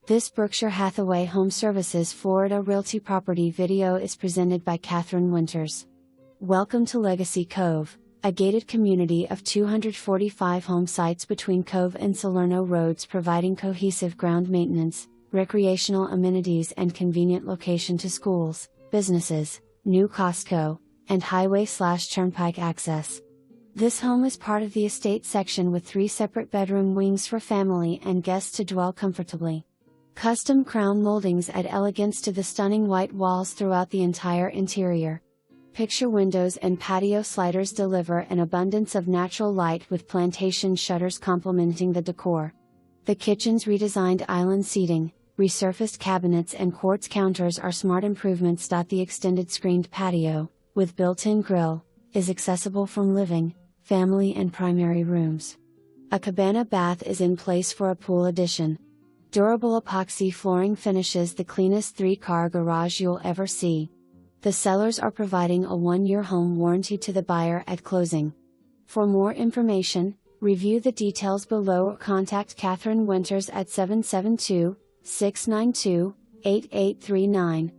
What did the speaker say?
This Berkshire Hathaway HomeServices Florida Realty property video is presented by Catherine Winters. Welcome to Legacy Cove, a gated community of 245 home sites between Cove and Salerno Roads, providing cohesive ground maintenance, recreational amenities and convenient location to schools, businesses, new Costco, and highway/turnpike access. This home is part of the estate section with 3 separate bedroom wings for family and guests to dwell comfortably. Custom crown moldings add elegance to the stunning white walls throughout the entire interior. Picture windows and patio sliders deliver an abundance of natural light with plantation shutters complementing the decor. The kitchen's redesigned island seating, resurfaced cabinets and quartz counters are smart improvements. The extended screened patio, with built-in grill, is accessible from living, family and primary rooms. A cabana bath is in place for a pool addition. Durable epoxy flooring finishes the cleanest 3-car garage you'll ever see. The sellers are providing a 1-year home warranty to the buyer at closing. For more information, review the details below or contact Catherine Winters at 772-692-8839.